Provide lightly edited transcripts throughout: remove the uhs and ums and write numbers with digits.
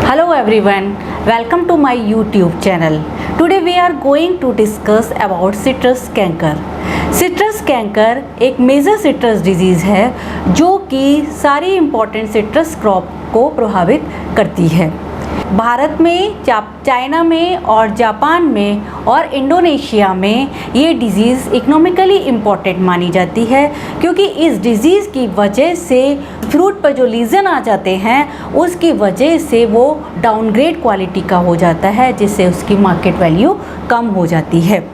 Hello everyone, welcome to my YouTube channel. Today we are going to discuss about citrus canker. Citrus canker एक major citrus disease है जो कि सारी important citrus crop को प्रभावित करती है। भारत में, चाइना में और जापान में और इंडोनेशिया में ये डिज़ीज़ इकोनॉमिकली इम्पॉर्टेंट मानी जाती है, क्योंकि इस डिज़ीज़ की वजह से फ्रूट पर जो लीजन आ जाते हैं उसकी वजह से वो डाउनग्रेड क्वालिटी का हो जाता है, जिससे उसकी मार्केट वैल्यू कम हो जाती है।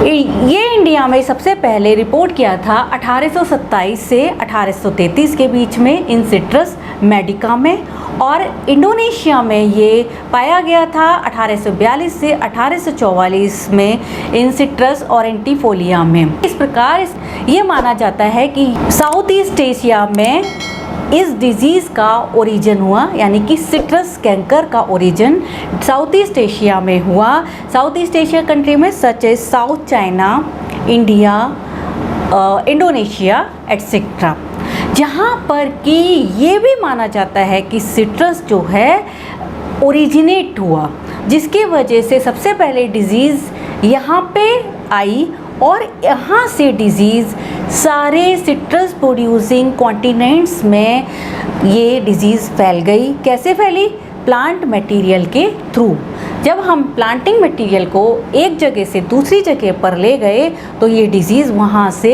ये इंडिया में सबसे पहले रिपोर्ट किया था 1827 से 1833 के बीच में इन सिट्रस मेडिका में, और इंडोनेशिया में ये पाया गया था 1842 से 1844 में इन सिट्रस ऑरेंटिफोलिया में। इस प्रकार ये माना जाता है कि साउथ ईस्ट एशिया में इस डिज़ीज़ का ओरिजिन हुआ, यानी कि सिट्रस कैंकर का ओरिजिन साउथ ईस्ट एशिया में हुआ। साउथ ईस्ट एशिया कंट्री में such as South China, India, Indonesia etcetera, जहाँ पर कि ये भी माना जाता है कि सिट्रस जो है ओरिजिनेट हुआ, जिसकी वजह से सबसे पहले डिज़ीज़ यहाँ पे आई और यहाँ से डिज़ीज़ सारे सिट्रस प्रोड्यूसिंग कॉन्टिनेंट्स में ये डिज़ीज़ फैल गई। कैसे फैली? प्लांट मटेरियल के थ्रू। जब हम प्लांटिंग मटेरियल को एक जगह से दूसरी जगह पर ले गए तो ये डिज़ीज़ वहाँ से,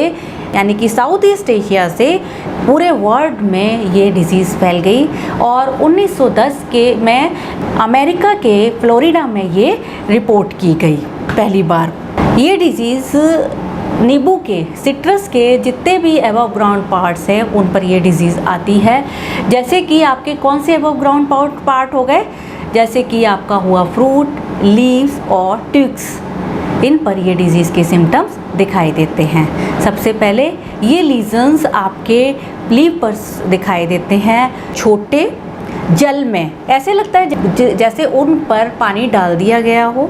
यानी कि साउथ ईस्ट एशिया से पूरे वर्ल्ड में ये डिज़ीज़ फैल गई। और 1910 के में अमेरिका के फ्लोरिडा में ये रिपोर्ट की गई पहली बार। ये डिज़ीज़ नींबू के, सिट्रस के जितने भी एबव ग्राउंड पार्ट्स हैं उन पर ये डिज़ीज़ आती है। जैसे कि आपके कौन से एबव ग्राउंड पार्ट हो गए, जैसे कि आपका हुआ फ्रूट, लीव्स और ट्विग्स, इन पर ये डिज़ीज़ के सिम्टम्स दिखाई देते हैं। सबसे पहले ये लीजन्स आपके लीव पर दिखाई देते हैं, छोटे जल में, ऐसे लगता है जैसे उन पर पानी डाल दिया गया हो।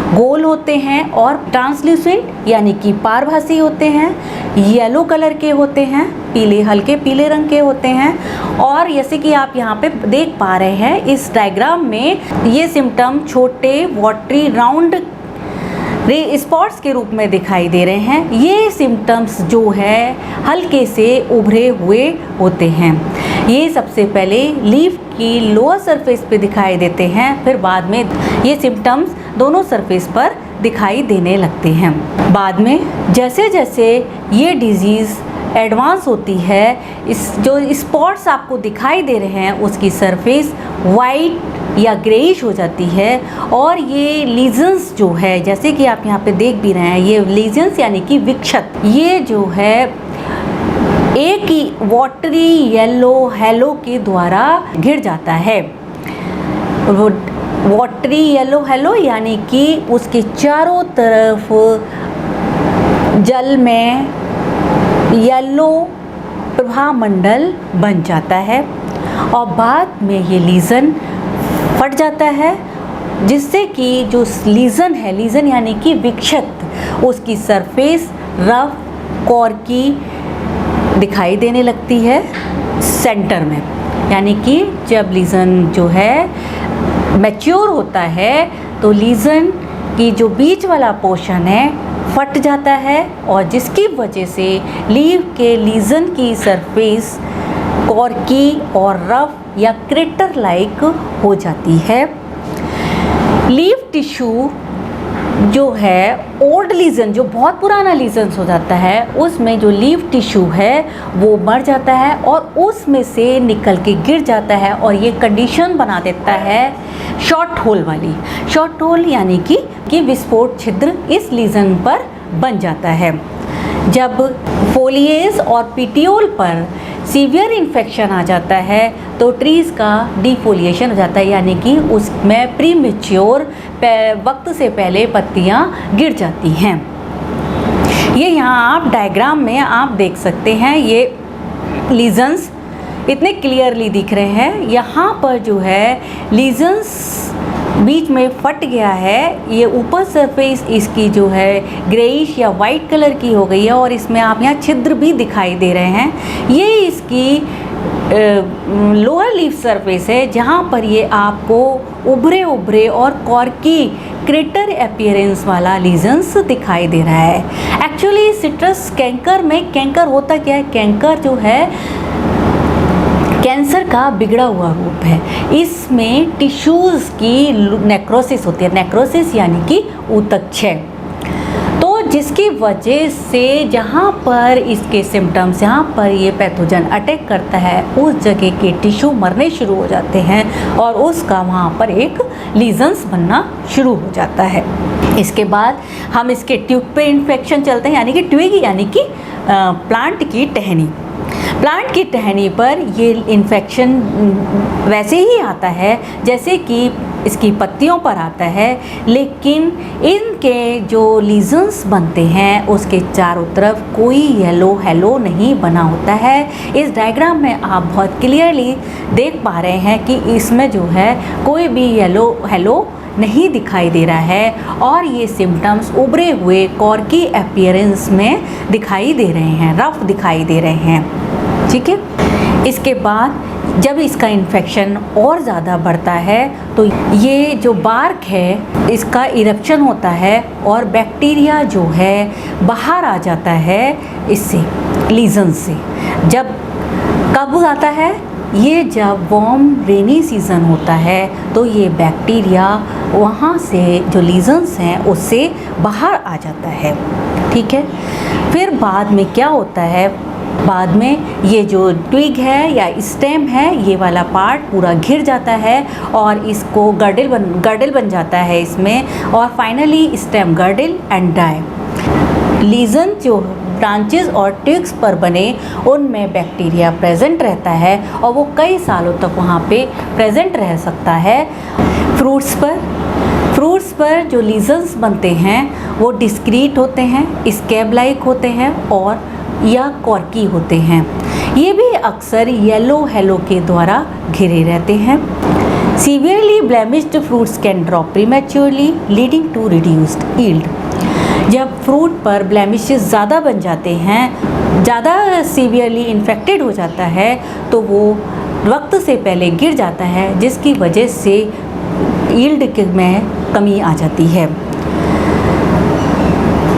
गोल होते हैं और ट्रांसल्यूसेंट, यानी कि पारभासी होते हैं। येलो कलर के होते हैं, पीले, हल्के पीले रंग के होते हैं। और जैसे कि आप यहाँ पे देख पा रहे हैं इस डायग्राम में, ये सिम्टम छोटे वाटरी राउंड स्पॉट्स के रूप में दिखाई दे रहे हैं। ये सिम्टम्स जो है हल्के से उभरे हुए होते हैं। ये सबसे पहले लीफ की लोअर सरफेस पे दिखाई देते हैं, फिर बाद में ये सिम्टम्स दोनों सरफेस पर दिखाई देने लगते हैं। बाद में जैसे जैसे ये डिज़ीज़ एडवांस होती है, इस जो स्पॉट्स आपको दिखाई दे रहे हैं उसकी सरफेस वाइट या ग्रेइश हो जाती है। और ये लीजन्स जो है, जैसे कि आप यहाँ पे देख भी रहे हैं, ये लीजन्स यानी कि विक्षत, ये जो है एक ही वाटरी येलो हैलो के द्वारा घिर जाता है। वो वाटरी येलो हैलो यानी कि उसके चारों तरफ जल में येलो प्रभा मंडल बन जाता है और बाद में ये लीजन फट जाता है, जिससे कि जो लीजन है, लीजन यानी कि विक्षत, उसकी सरफेस रफ कॉर्की दिखाई देने लगती है सेंटर में। यानी कि जब लीजन जो है मैच्योर होता है तो लीजन की जो बीच वाला पोर्शन है फट जाता है, और जिसकी वजह से लीव के लीजन की सरफेस कॉर्की और रफ या क्रेटर लाइक हो जाती है। लीव टिश्यू जो है ओल्ड लीजन, जो बहुत पुराना लीजन हो जाता है, उसमें जो लीव टिश्यू है वो मर जाता है और उसमें से निकल के गिर जाता है, और ये कंडीशन बना देता है शॉर्ट होल वाली। शॉर्ट होल यानी कि विस्फोट छिद्र इस लीजन पर बन जाता है। जब फोलिएज और पिटियोल पर सीवियर इन्फेक्शन आ जाता है तो ट्रीज़ का डिफोलिएशन हो जाता है, यानी कि उसमें प्रीमेच्योर वक्त से पहले पत्तियां गिर जाती हैं। ये यहाँ आप डायग्राम में आप देख सकते हैं, ये लीजन्स इतने क्लियरली दिख रहे हैं। यहाँ पर जो है लीजन्स बीच में फट गया है, ये ऊपर सरफेस इसकी जो है ग्रेइश या वाइट कलर की हो गई है, और इसमें आप यहाँ छिद्र भी दिखाई दे रहे हैं। ये इसकी लोअर लीफ सरफेस है जहाँ पर ये आपको उभरे और कॉर्की क्रेटर अपीयरेंस वाला लीजन्स दिखाई दे रहा है। एक्चुअली सिट्रस कैंकर में, कैंकर होता क्या है, कैंकर जो है कैंसर का बिगड़ा हुआ रूप है। इसमें टिश्यूज़ की नेक्रोसिस होती है, नेक्रोसिस यानी कि ऊतकक्षय, तो जिसकी वजह से जहाँ पर इसके सिम्टम्स, जहाँ पर ये पैथोजन अटैक करता है उस जगह के टिश्यू मरने शुरू हो जाते हैं और उसका वहाँ पर एक लीजन्स बनना शुरू हो जाता है। इसके बाद हम इसके ट्यूब पे इन्फेक्शन चलते हैं, यानी कि ट्विग यानी कि प्लांट की टहनी। प्लांट की टहनी पर ये इन्फेक्शन वैसे ही आता है जैसे कि इसकी पत्तियों पर आता है, लेकिन इनके जो लीजन्स बनते हैं उसके चारों तरफ कोई येलो हेलो नहीं बना होता है। इस डायग्राम में आप बहुत क्लियरली देख पा रहे हैं कि इसमें जो है कोई भी येलो हेलो नहीं दिखाई दे रहा है और ये सिम्टम्स उभरे हुए कॉर्की अपीयरेंस में दिखाई दे रहे हैं, रफ दिखाई दे रहे हैं, ठीक है। इसके बाद जब इसका इन्फेक्शन और ज़्यादा बढ़ता है तो ये जो बार्क है इसका इरप्शन होता है और बैक्टीरिया जो है बाहर आ जाता है इससे, लीजन से। जब कब आता है ये, जब वार्म रेनी सीज़न होता है तो ये बैक्टीरिया वहाँ से जो लीजन्स हैं उससे बाहर आ जाता है, ठीक है। फिर बाद में क्या होता है, बाद में ये जो ट्विग है या स्टेम है ये वाला पार्ट पूरा घिर जाता है और इसको गर्डल बन जाता है इसमें, और finally stem girdle and die. Lesion जो ब्रांचेस और ट्विग्स पर बने उनमें बैक्टीरिया प्रेजेंट रहता है और वो कई सालों तक वहाँ पे प्रेजेंट रह सकता है। फ्रूट्स पर जो लीजन्स बनते हैं वो डिस्क्रीट होते हैं, स्कैब लाइक होते हैं और या कॉर्की होते हैं। ये भी अक्सर येलो हेलो के द्वारा घिरे रहते हैं। Severely blemished fruits can drop prematurely leading to reduced yield. जब फ्रूट पर ब्लेमिशेस ज़्यादा बन जाते हैं, ज़्यादा सीवियरली इन्फेक्टेड हो जाता है तो वो वक्त से पहले गिर जाता है, जिसकी वजह से यील्ड में कमी आ जाती है।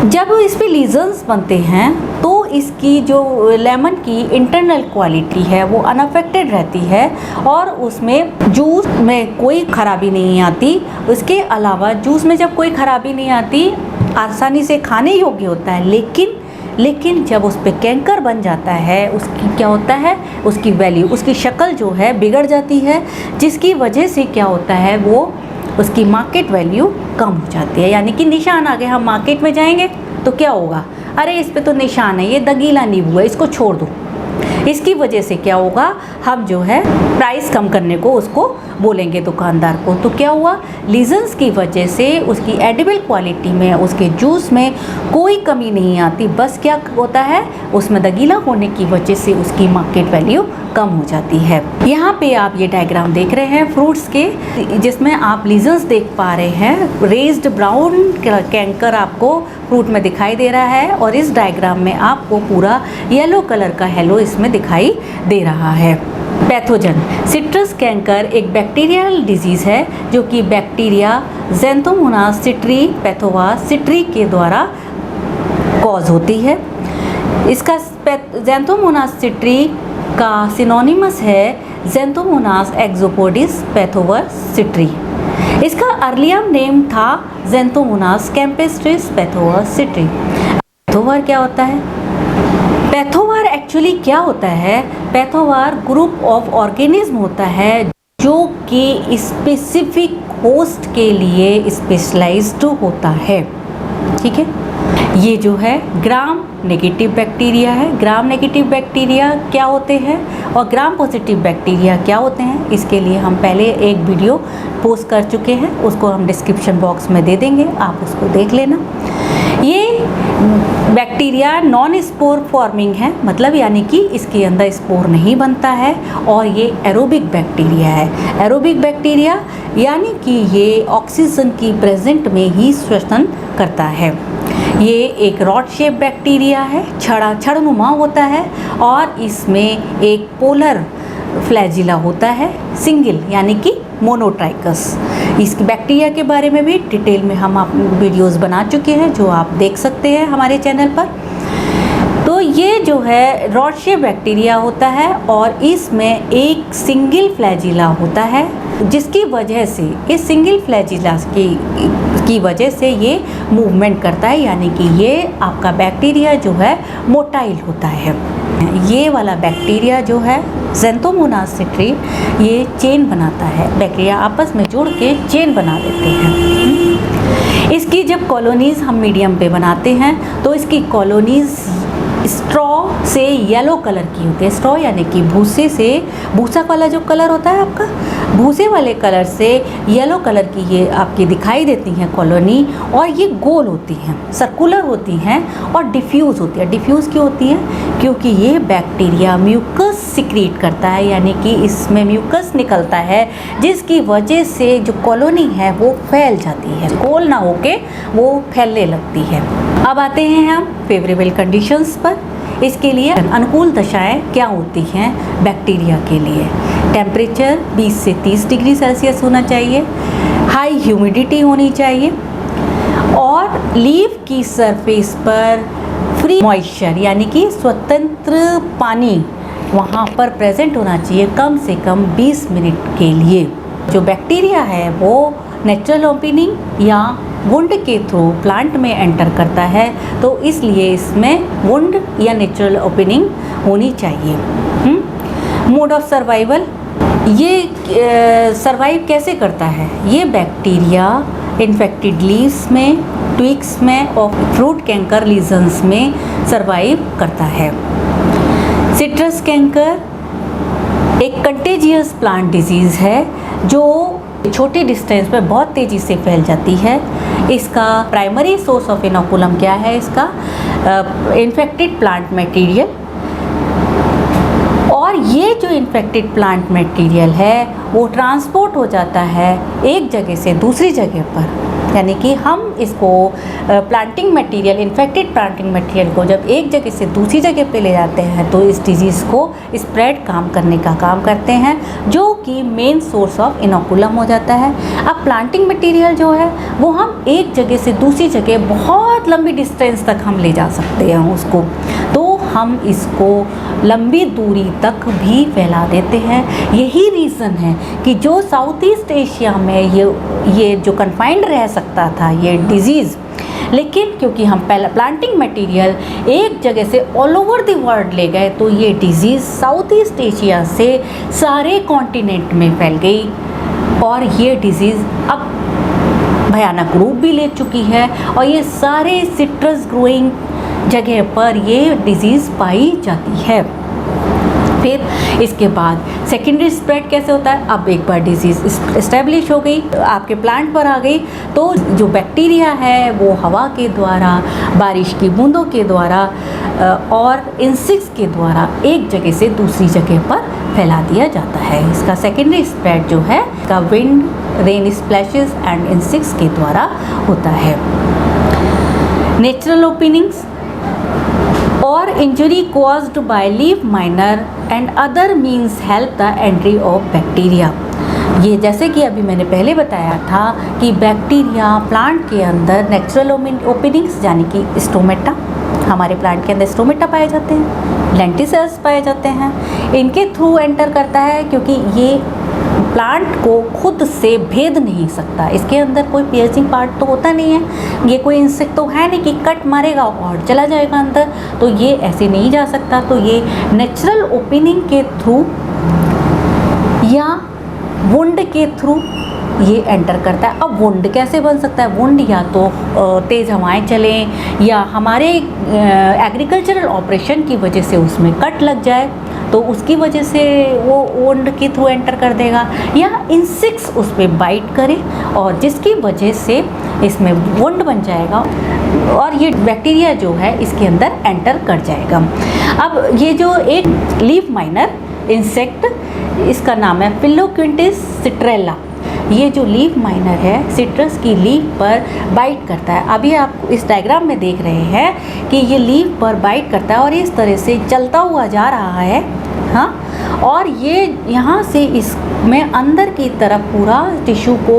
जब इस पे लीजन्स बनते हैं तो इसकी जो लेमन की इंटरनल क्वालिटी है वो अनअफेक्टेड रहती है और उसमें जूस में कोई ख़राबी नहीं आती। उसके अलावा जूस में जब कोई ख़राबी नहीं आती, आसानी से खाने योग्य होता है, लेकिन जब उस पर कैंकर बन जाता है उसकी क्या होता है, उसकी वैल्यू, उसकी शक्ल जो है बिगड़ जाती है, जिसकी वजह से क्या होता है वो उसकी मार्केट वैल्यू कम हो जाती है। यानी कि निशान आ गए, हम मार्केट में जाएंगे तो क्या होगा, अरे इस पे तो निशान है, ये दगीला नींबू है, इसको छोड़ दो। इसकी वजह से क्या होगा, हम जो है प्राइस कम करने को उसको बोलेंगे दुकानदार को। तो क्या हुआ, लीजन्स की वजह से उसकी एडिबल क्वालिटी में, उसके जूस में कोई कमी नहीं आती, बस क्या होता है उसमें दगीला होने की वजह से उसकी मार्केट वैल्यू कम हो जाती है। यहाँ पे आप ये डायग्राम देख रहे हैं फ्रूट्स के, जिसमें आप लीजन्स देख पा रहे हैं। रेज्ड ब्राउन कैंकर आपको फ्रूट में दिखाई दे रहा है और इस डायग्राम में आपको पूरा येलो कलर का हेलो इसमें दिखाई दे रहा है। पैथोजन, सिट्रस कैंकर एक बैक्टीरियल डिजीज़ है जो कि बैक्टीरिया ज़ैंथोमोनास सिट्री पैथोवा सिट्री के द्वारा कॉज होती है। इसका ज़ैंथोमोनास सिट्री का सिनोनिमस है ज़ैंथोमोनास एक्सोपोडिस पैथोवर सिट्री। इसका अर्लियम नेम था ज़ैंथोमोनास कैम्पेस्ट्रिस पैथोवर सिट्री। पैथोवर क्या होता है, पैथोवार एक्चुअली क्या होता है, पैथोवार ग्रुप ऑफ ऑर्गेनिज्म होता है जो कि स्पेसिफिक होस्ट के लिए स्पेशलाइज्ड होता है, ठीक है। ये जो है ग्राम नेगेटिव बैक्टीरिया है। ग्राम नेगेटिव बैक्टीरिया क्या होते हैं और ग्राम पॉजिटिव बैक्टीरिया क्या होते हैं, इसके लिए हम पहले एक वीडियो पोस्ट कर चुके हैं, उसको हम डिस्क्रिप्शन बॉक्स में दे देंगे, आप उसको देख लेना। ये बैक्टीरिया नॉन स्पोर फॉर्मिंग है, मतलब यानी कि इसके अंदर स्पोर नहीं बनता है और ये एरोबिक बैक्टीरिया है। एरोबिक बैक्टीरिया यानी कि ये ऑक्सीजन की प्रेजेंट में ही श्वसन करता है। ये एक रॉड शेप बैक्टीरिया है, छड़नुमा होता है और इसमें एक पोलर फ्लैजिला होता है, सिंगल यानी कि मोनोट्राइकस। इसकी बैक्टीरिया के बारे में भी डिटेल में हम आप वीडियोस बना चुके हैं, जो आप देख सकते हैं हमारे चैनल पर। तो ये जो है रॉड शेप बैक्टीरिया होता है और इसमें एक सिंगल फ्लैजिला होता है, जिसकी वजह से इस सिंगल फ्लैजिला की वजह से ये मूवमेंट करता है, यानी कि ये आपका बैक्टीरिया जो है मोटाइल होता है। ये वाला बैक्टीरिया जो है ज़ेंथोमोनास सिट्री, ये चेन बनाता है, बैक्टीरिया आपस में जुड़ के चेन बना देते हैं। इसकी जब कॉलोनीज़ हम मीडियम पे बनाते हैं तो इसकी कॉलोनीज़ स्ट्रॉ से येलो कलर की होती है। स्ट्रॉ यानी कि भूसे से, भूसा वाला जो कलर होता है आपका, भूसे वाले कलर से येलो कलर की ये आपकी दिखाई देती हैं कॉलोनी, और ये गोल होती हैं, सर्कुलर होती हैं और डिफ्यूज़ होती है। डिफ्यूज़ क्यों होती है? क्योंकि ये बैक्टीरिया म्यूकस सिक्रीट करता है, यानी कि इसमें म्यूकस निकलता है, जिसकी वजह से जो कॉलोनी है वो फैल जाती है, गोल ना होके वो फैलने लगती है। अब आते हैं हम फेवरेबल कंडीशंस पर। इसके लिए अनुकूल दशाएं क्या होती हैं बैक्टीरिया के लिए? टेम्परेचर 20 से 30 डिग्री सेल्सियस होना चाहिए, हाई ह्यूमिडिटी होनी चाहिए, और लीफ की सरफेस पर फ्री मॉइस्चर यानी कि स्वतंत्र पानी वहाँ पर प्रेजेंट होना चाहिए कम से कम 20 मिनट के लिए। जो बैक्टीरिया है वो नेचुरल ओपनिंग या वुंड के थ्रू प्लांट में एंटर करता है, तो इसलिए इसमें वुंड या नेचुरल ओपनिंग होनी चाहिए। मोड ऑफ सर्वाइवल, ये सर्वाइव कैसे करता है? ये बैक्टीरिया इन्फेक्टेड लीव्स में, ट्विग्स में और फ्रूट कैंकर लीजन्स में सर्वाइव करता है। सिट्रस कैंकर एक कंटेजियस प्लांट डिजीज़ है जो छोटी डिस्टेंस पे बहुत तेज़ी से फैल जाती है। इसका प्राइमरी सोर्स ऑफ इनोकुलम क्या है? इसका इन्फेक्टेड प्लांट मटेरियल, और ये जो इन्फेक्टेड प्लांट मटेरियल है वो ट्रांसपोर्ट हो जाता है एक जगह से दूसरी जगह पर, यानी कि हम इसको planting material, infected planting material को जब एक जगह से दूसरी जगह पे ले जाते हैं तो इस डिजीज़ को स्प्रेड करने का काम करते हैं, जो कि मेन सोर्स ऑफ इनोकुलम हो जाता है। अब प्लांटिंग मटेरियल जो है वो हम एक जगह से दूसरी जगह बहुत लंबी डिस्टेंस तक हम ले जा सकते हैं उसको, तो हम इसको लंबी दूरी तक भी फैला देते हैं। यही रीज़न है कि जो साउथ ईस्ट एशिया में ये जो कन्फाइंड रह सकता था ये डिज़ीज़, लेकिन क्योंकि हम पहला प्लांटिंग मटेरियल एक जगह से ऑल ओवर द वर्ल्ड ले गए, तो ये डिज़ीज़ साउथ ईस्ट एशिया से सारे कॉन्टिनेंट में फैल गई, और ये डिज़ीज़ अब भयानक रूप भी ले चुकी है, और ये सारे सिट्रस ग्रोइंग जगह पर ये डिज़ीज़ पाई जाती है। फिर इसके बाद सेकेंडरी स्प्रेड कैसे होता है? अब एक बार डिजीज़ इस्टेब्लिश हो गई, आपके प्लांट पर आ गई, तो जो बैक्टीरिया है वो हवा के द्वारा, बारिश की बूंदों के द्वारा और इंसेक्ट्स के द्वारा एक जगह से दूसरी जगह पर फैला दिया जाता है। इसका सेकेंडरी स्प्रेड जो है का wind, rain splashes and insects के द्वारा होता है। नेचुरल ओपनिंग्स और injury caused by leaf miner and other means help the entry of bacteria. ये जैसे कि अभी मैंने पहले बताया था कि बैक्टीरिया प्लांट के अंदर नेचुरल ओपनिंग्स यानी कि स्टोमेटा, हमारे प्लांट के अंदर स्टोमेटा पाए जाते हैं, लेंटिसेल्स पाए जाते हैं, इनके थ्रू एंटर करता है, क्योंकि ये प्लांट को खुद से भेद नहीं सकता, इसके अंदर कोई पियर्सिंग पार्ट तो होता नहीं है, ये कोई इंसेक्ट तो है नहीं कि कट मारेगा और चला जाएगा अंदर, तो ये ऐसे नहीं जा सकता, तो ये नेचुरल ओपनिंग के थ्रू या वुंड के थ्रू ये एंटर करता है। अब वुंड कैसे बन सकता है? वुंड या तो तेज़ हवाएं चलें, या हमारे एग्रीकल्चरल ऑपरेशन की वजह से उसमें कट लग जाए तो उसकी वजह से वो वुंड के थ्रू एंटर कर देगा, या इंसेक्ट्स उस पर बाइट करें और जिसकी वजह से इसमें वुंड बन जाएगा और ये बैक्टीरिया जो है इसके अंदर एंटर कर जाएगा। अब ये जो एक लीफ माइनर इंसेक्ट, इसका नाम है फिलोक्विंटिस सिट्रेला, ये जो लीफ माइनर है सिट्रस की लीफ पर बाइट करता है। अभी आप इस डायग्राम में देख रहे हैं कि ये लीफ पर बाइट करता है और इस तरह से चलता हुआ जा रहा है, हाँ, और ये यहाँ से इसमें अंदर की तरफ पूरा टिश्यू को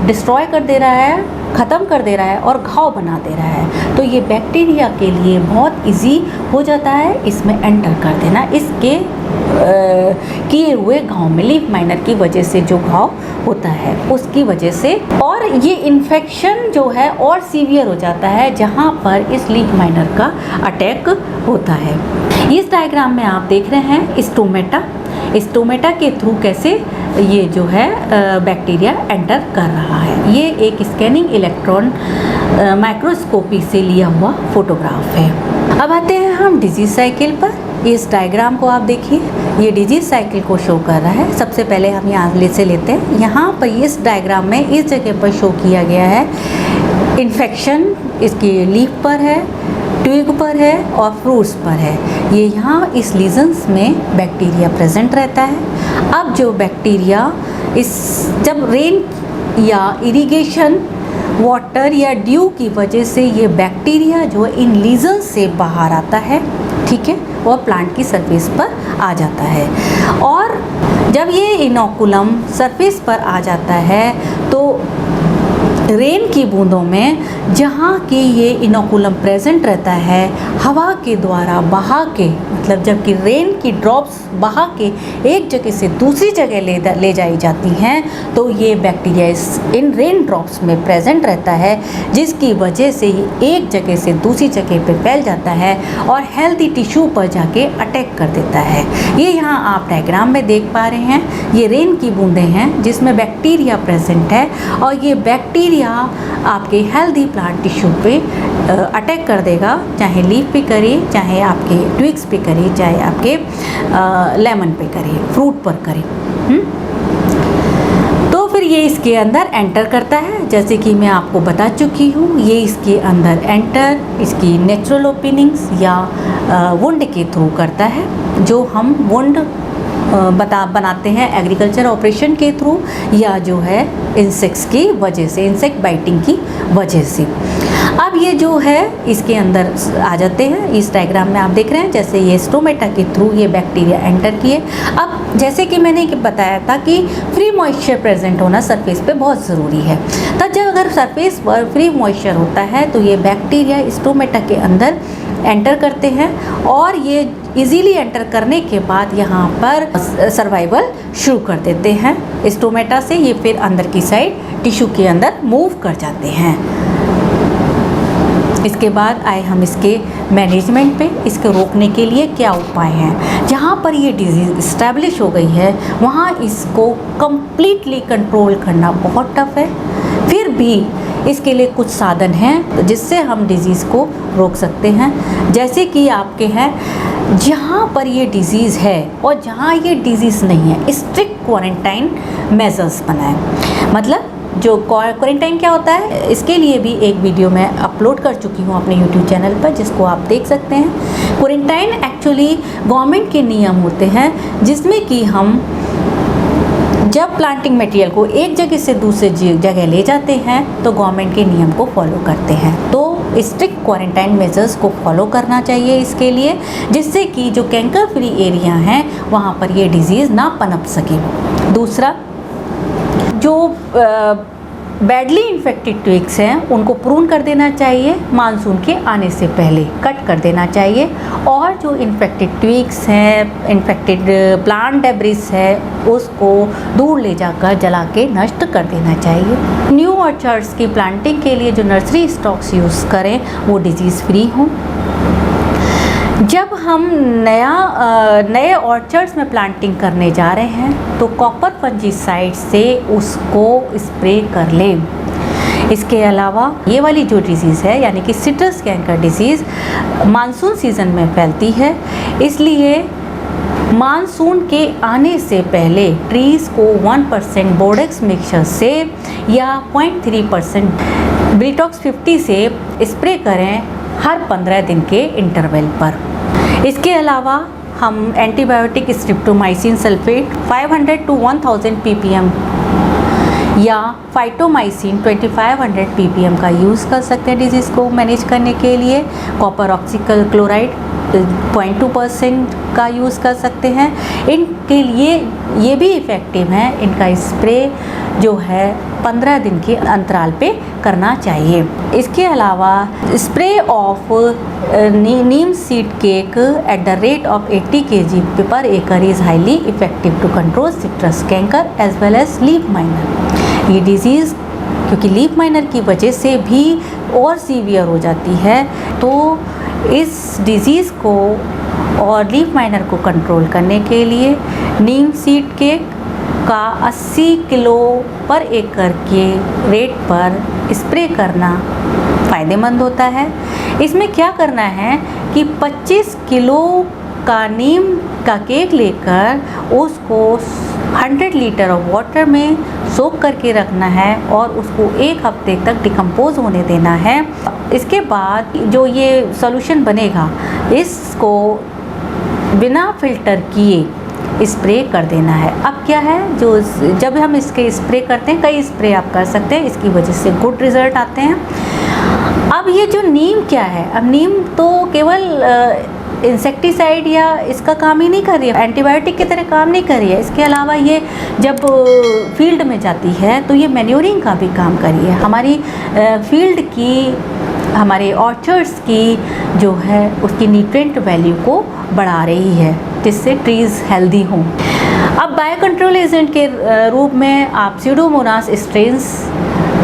डिस्ट्रॉय कर दे रहा है, ख़त्म कर दे रहा है और घाव बना दे रहा है। तो ये बैक्टीरिया के लिए बहुत इजी हो जाता है इसमें एंटर कर देना, इसके किए हुए घाव में, लीफ माइनर की वजह से जो घाव होता है उसकी वजह से। और ये इन्फेक्शन जो है और सीवियर हो जाता है जहाँ पर इस लीफ माइनर का अटैक होता है। इस डायग्राम में आप देख रहे हैं स्टोमेटा के थ्रू कैसे ये जो है बैक्टीरिया एंटर कर रहा है। ये एक स्कैनिंग इलेक्ट्रॉन माइक्रोस्कोपी से लिया हुआ फोटोग्राफ है। अब आते हैं हम डिजीज साइकिल पर। इस डायग्राम को आप देखिए, ये डिजीज साइकिल को शो कर रहा है। सबसे पहले हम यहाँ से लेते हैं, यहाँ पर इस डायग्राम में इस जगह पर शो किया गया है इन्फेक्शन इसकी लीफ पर है, ट्विग पर है और फ्रूट्स पर है। ये यहाँ इस लीजन्स में बैक्टीरिया प्रेजेंट रहता है। अब जो बैक्टीरिया जब रेन या इरिगेशन वाटर या ड्यू की वजह से ये बैक्टीरिया जो इन लीजन्स से बाहर आता है, ठीक है, और प्लांट की सरफेस पर आ जाता है। और जब ये इनोकुलम सरफेस पर आ जाता है तो रेन की बूंदों में जहाँ की ये इनोकुलम प्रेजेंट रहता है, हवा के द्वारा बहा के, मतलब जबकि रेन की ड्रॉप्स बहा के एक जगह से दूसरी जगह ले जाई जाती हैं, तो ये बैक्टीरिया इन रेन ड्रॉप्स में प्रेजेंट रहता है, जिसकी वजह से ये एक जगह से दूसरी जगह पे फैल जाता है और हेल्दी टिश्यू पर जाके अटैक कर देता है। ये यहाँ आप डायग्राम में देख पा रहे हैं, ये रेन की बूंदें हैं जिसमें बैक्टीरिया प्रेजेंट है और ये बैक्टीरिया आपके हेल्दी प्लांट टिश्यू पे अटैक कर देगा, चाहे लीफ पे करे, चाहे आपके ट्विग्स पे करे, चाहे आपके लेमन पे करे, फ्रूट पर करे। तो फिर ये इसके अंदर एंटर करता है, जैसे कि मैं आपको बता चुकी हूँ। ये इसके अंदर एंटर इसकी नेचुरल ओपनिंग्स या वुंड के थ्रू करता है, जो हम वुंड बनाते हैं एग्रीकल्चर ऑपरेशन के थ्रू या जो है इंसेक्ट्स की वजह से, इंसेक्ट बाइटिंग की वजह से। अब ये जो है इसके अंदर आ जाते हैं। इस डायग्राम में आप देख रहे हैं जैसे ये स्टोमेटा के थ्रू ये बैक्टीरिया एंटर किए। अब जैसे कि मैंने बताया था कि फ्री मॉइस्चर प्रेजेंट होना सरफेस पे बहुत ज़रूरी है। तब जब अगर सरफेस पर फ्री मॉइस्चर होता है तो ये बैक्टीरिया स्टोमेटा के अंदर एंटर करते हैं और ये इजीली एंटर करने के बाद यहाँ पर सर्वाइवल शुरू कर देते हैं स्टोमेटा से। ये फिर अंदर की साइड टिश्यू के अंदर मूव कर जाते हैं। इसके बाद आए हम इसके मैनेजमेंट पे, इसको रोकने के लिए क्या उपाय हैं। जहाँ पर ये डिजीज़ इस्टेब्लिश हो गई है वहाँ इसको कम्प्लीटली कंट्रोल करना बहुत टफ है, फिर भी इसके लिए कुछ साधन हैं जिससे हम डिज़ीज़ को रोक सकते हैं। जैसे कि आपके हैं जहाँ पर ये डिज़ीज़ है और जहाँ ये डिज़ीज़ नहीं है, स्ट्रिक्ट क्वारंटाइन मेजर्स बनाएं। मतलब जो क्वारंटाइन क्या होता है, इसके लिए भी एक वीडियो मैं अपलोड कर चुकी हूँ अपने यूट्यूब चैनल पर, जिसको आप देख सकते हैं। क्वारंटाइन एक्चुअली गवर्नमेंट के नियम होते हैं जिसमें कि हम जब प्लांटिंग मटेरियल को एक जगह से दूसरे जगह ले जाते हैं तो गवर्नमेंट के नियम को फॉलो करते हैं। तो स्ट्रिक्ट क्वारंटाइन मेजर्स को फॉलो करना चाहिए इसके लिए, जिससे कि जो कैंकर फ्री एरिया हैं वहाँ पर ये डिज़ीज़ ना पनप सके। दूसरा, जो बैडली इन्फेक्टेड ट्विग्स हैं उनको प्रून कर देना चाहिए, मानसून के आने से पहले कट कर देना चाहिए। और जो इन्फेक्टेड ट्विग्स हैं, इन्फेक्टेड प्लांट डेब्रिस है, उसको दूर ले जाकर जला के नष्ट कर देना चाहिए। न्यू ऑर्चर्ड्स की प्लांटिंग के लिए जो नर्सरी स्टॉक्स यूज़ करें वो डिजीज़ फ्री हों। जब हम नए ऑर्चर्ड्स में प्लांटिंग करने जा रहे हैं तो कॉपर फंजीसाइड से उसको स्प्रे कर लें। इसके अलावा ये वाली जो डिज़ीज़ है यानी कि citrus canker disease monsoon season में फैलती है, इसलिए मानसून के आने से पहले ट्रीज़ को 1% बोर्डेक्स मिक्सचर से या 0.3% ब्रिटॉक्स 50 से स्प्रे करें हर 15 दिन के इंटरवल पर। इसके अलावा हम antibiotic streptomycin sulphate 500 to 1000 ppm या फाइटोमाइसिन 2500 ppm का यूज़ कर सकते हैं डिजीज़ को मैनेज करने के लिए। कॉपर ऑक्सीक्लोराइड 0.2% का यूज़ कर सकते हैं। इनके लिए ये भी इफ़ेक्टिव है, इनका स्प्रे जो है 15 दिन के अंतराल पे करना चाहिए। इसके अलावा spray of neem seed cake at the rate of 80 kg per एकड़ is highly effective to control citrus canker as well as leaf miner. ये डिजीज़ क्योंकि लीफ माइनर की वजह से भी और सीवियर हो जाती है, तो इस डिज़ीज़ को और लीफ माइनर को कंट्रोल करने के लिए नीम सीड केक का 80 किलो पर एकड़ के रेट पर स्प्रे करना फ़ायदेमंद होता है। इसमें क्या करना है कि 25 किलो का नीम का केक लेकर उसको 100 लीटर ऑफ वाटर में सोक करके रखना है और उसको 1 हफ्ते तक डिकम्पोज होने देना है। इसके बाद जो ये सॉल्यूशन बनेगा इसको बिना फिल्टर किए स्प्रे कर देना है। अब क्या है, जो जब हम इसके स्प्रे करते हैं, कई स्प्रे आप कर सकते हैं, इसकी वजह से गुड रिज़ल्ट आते हैं। अब ये जो नीम क्या है, अब नीम तो केवल इंसेक्टिसाइड या इसका काम ही नहीं कर रही है, एंटीबायोटिक की तरह काम नहीं कर रही है। इसके अलावा ये जब फील्ड में जाती है तो ये मैन्योरिंग का भी काम कर रही है। हमारी फील्ड की, हमारे ऑर्चर्ड्स की जो है उसकी न्यूट्रिएंट वैल्यू को बढ़ा रही है, जिससे ट्रीज़ हेल्दी हों। अब बायो कंट्रोल एजेंट के रूप में आप स्यूडोमोनास स्ट्रेन्स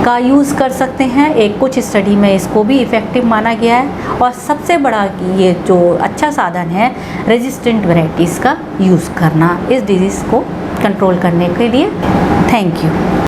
का यूज़ कर सकते हैं। एक कुछ स्टडी में इसको भी इफ़ेक्टिव माना गया है। और सबसे बड़ा ये जो अच्छा साधन है रेजिस्टेंट वैरायटीज़ का यूज़ करना इस डिजीज़ को कंट्रोल करने के लिए। Thank you.